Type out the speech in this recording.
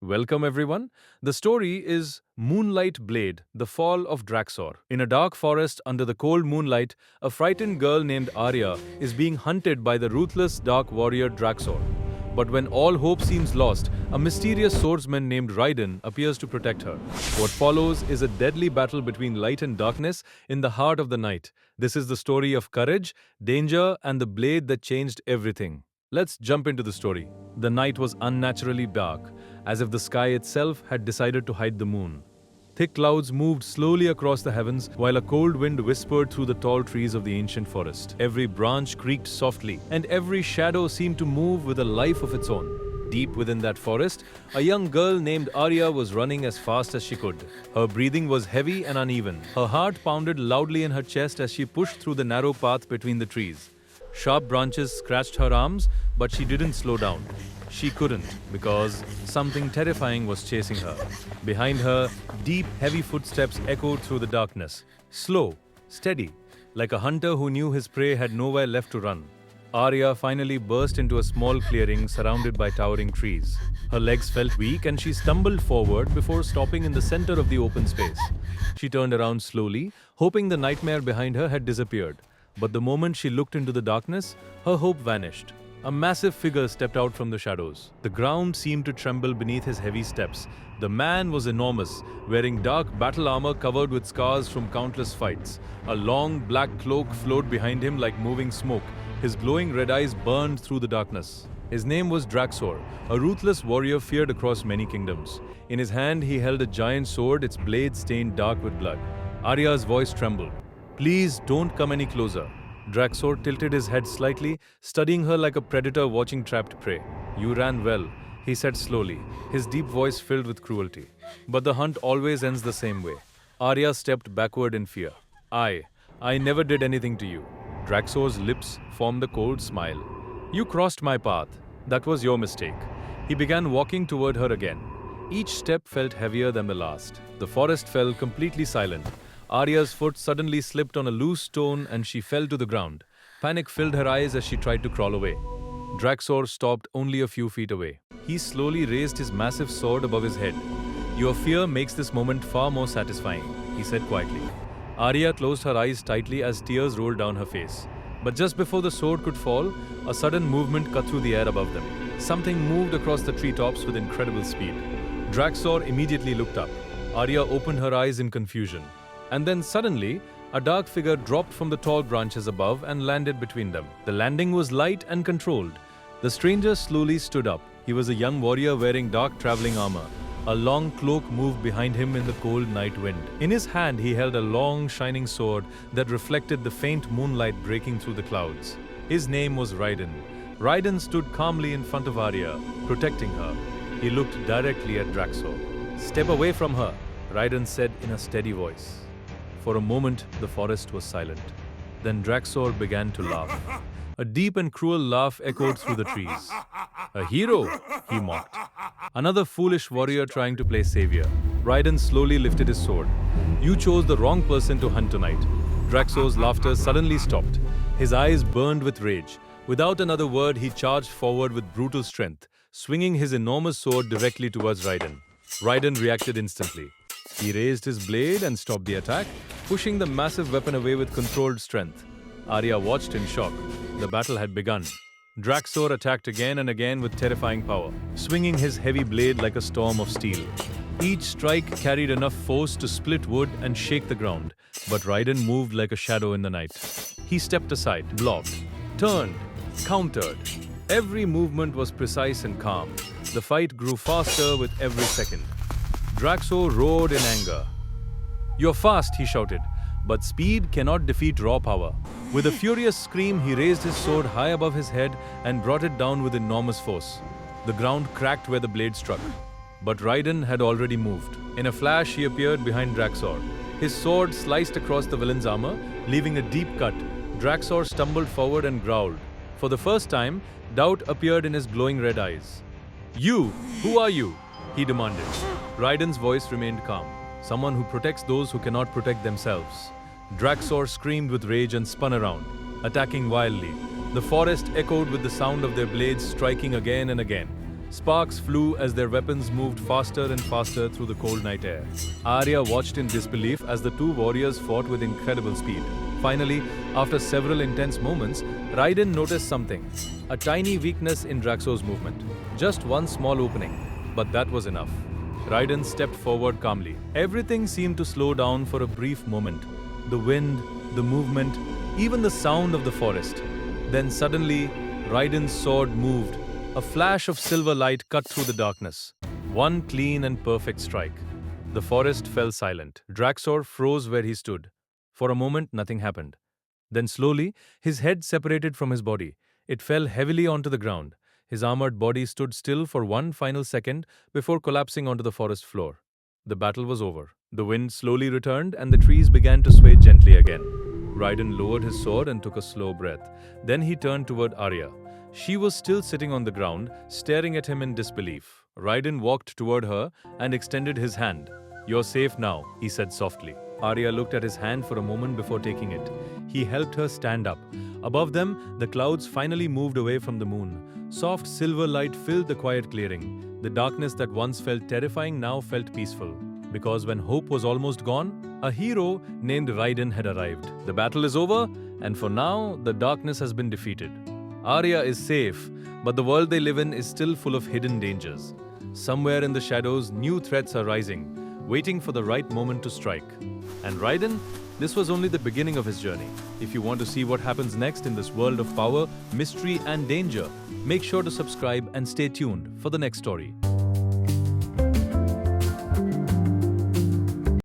Welcome everyone. The story is Moonlight Blade, The Fall of Draxor. In a dark forest under the cold moonlight, a frightened girl named Arya is being hunted by the ruthless dark warrior Draxor. But when all hope seems lost, a mysterious swordsman named Raiden appears to protect her. What follows is a deadly battle between light and darkness in the heart of the night. This is the story of courage, danger, and the blade that changed everything. Let's jump into the story. The night was unnaturally dark, as if the sky itself had decided to hide the moon. Thick clouds moved slowly across the heavens while a cold wind whispered through the tall trees of the ancient forest. Every branch creaked softly, and every shadow seemed to move with a life of its own. Deep within that forest, a young girl named Arya was running as fast as she could. Her breathing was heavy and uneven. Her heart pounded loudly in her chest as she pushed through the narrow path between the trees. Sharp branches scratched her arms, but she didn't slow down. She couldn't, because something terrifying was chasing her. Behind her, deep, heavy footsteps echoed through the darkness. Slow, steady, like a hunter who knew his prey had nowhere left to run. Arya finally burst into a small clearing surrounded by towering trees. Her legs felt weak and she stumbled forward before stopping in the center of the open space. She turned around slowly, hoping the nightmare behind her had disappeared. But the moment she looked into the darkness, her hope vanished. A massive figure stepped out from the shadows. The ground seemed to tremble beneath his heavy steps. The man was enormous, wearing dark battle armor covered with scars from countless fights. A long black cloak flowed behind him like moving smoke. His glowing red eyes burned through the darkness. His name was Draxor, a ruthless warrior feared across many kingdoms. In his hand he held a giant sword, its blade stained dark with blood. Arya's voice trembled. "Please don't come any closer." Draxor tilted his head slightly, studying her like a predator watching trapped prey. "You ran well," he said slowly, his deep voice filled with cruelty. "But the hunt always ends the same way." Arya stepped backward in fear. I never did anything to you." Draxor's lips formed a cold smile. "You crossed my path. That was your mistake." He began walking toward her again. Each step felt heavier than the last. The forest fell completely silent. Arya's foot suddenly slipped on a loose stone and she fell to the ground. Panic filled her eyes as she tried to crawl away. Draxor stopped only a few feet away. He slowly raised his massive sword above his head. "Your fear makes this moment far more satisfying," he said quietly. Arya closed her eyes tightly as tears rolled down her face. But just before the sword could fall, a sudden movement cut through the air above them. Something moved across the treetops with incredible speed. Draxor immediately looked up. Arya opened her eyes in confusion. And then suddenly, a dark figure dropped from the tall branches above and landed between them. The landing was light and controlled. The stranger slowly stood up. He was a young warrior wearing dark traveling armor. A long cloak moved behind him in the cold night wind. In his hand, he held a long, shining sword that reflected the faint moonlight breaking through the clouds. His name was Raiden. Raiden stood calmly in front of Arya, protecting her. He looked directly at Draxor. "Step away from her," Raiden said in a steady voice. For a moment, the forest was silent. Then Draxor began to laugh. A deep and cruel laugh echoed through the trees. "A hero," he mocked. "Another foolish warrior trying to play savior." Raiden slowly lifted his sword. "You chose the wrong person to hunt tonight." Draxor's laughter suddenly stopped. His eyes burned with rage. Without another word, he charged forward with brutal strength, swinging his enormous sword directly towards Raiden. Raiden reacted instantly. He raised his blade and stopped the attack, pushing the massive weapon away with controlled strength. Arya watched in shock. The battle had begun. Draxor attacked again and again with terrifying power, swinging his heavy blade like a storm of steel. Each strike carried enough force to split wood and shake the ground, but Raiden moved like a shadow in the night. He stepped aside, blocked, turned, countered. Every movement was precise and calm. The fight grew faster with every second. Draxor roared in anger. "You're fast," he shouted, "but speed cannot defeat raw power." With a furious scream, he raised his sword high above his head and brought it down with enormous force. The ground cracked where the blade struck. But Raiden had already moved. In a flash, he appeared behind Draxor. His sword sliced across the villain's armor, leaving a deep cut. Draxor stumbled forward and growled. For the first time, doubt appeared in his glowing red eyes. "You! Who are you?" he demanded. Raiden's voice remained calm. "Someone who protects those who cannot protect themselves." Draxor screamed with rage and spun around, attacking wildly. The forest echoed with the sound of their blades striking again and again. Sparks flew as their weapons moved faster and faster through the cold night air. Arya watched in disbelief as the two warriors fought with incredible speed. Finally, after several intense moments, Raiden noticed something. A tiny weakness in Draxor's movement. Just one small opening, but that was enough. Raiden stepped forward calmly. Everything seemed to slow down for a brief moment. The wind, the movement, even the sound of the forest. Then suddenly, Raiden's sword moved. A flash of silver light cut through the darkness. One clean and perfect strike. The forest fell silent. Draxor froze where he stood. For a moment, nothing happened. Then slowly, his head separated from his body. It fell heavily onto the ground. His armored body stood still for one final second before collapsing onto the forest floor. The battle was over. The wind slowly returned and the trees began to sway gently again. Raiden lowered his sword and took a slow breath. Then he turned toward Arya. She was still sitting on the ground, staring at him in disbelief. Raiden walked toward her and extended his hand. "You're safe now," he said softly. Arya looked at his hand for a moment before taking it. He helped her stand up. Above them, the clouds finally moved away from the moon. Soft silver light filled the quiet clearing. The darkness that once felt terrifying now felt peaceful. Because when hope was almost gone, a hero named Raiden had arrived. The battle is over, and for now, the darkness has been defeated. Arya is safe, but the world they live in is still full of hidden dangers. Somewhere in the shadows, new threats are rising, waiting for the right moment to strike. And Raiden, this was only the beginning of his journey. If you want to see what happens next in this world of power, mystery and danger, make sure to subscribe and stay tuned for the next story.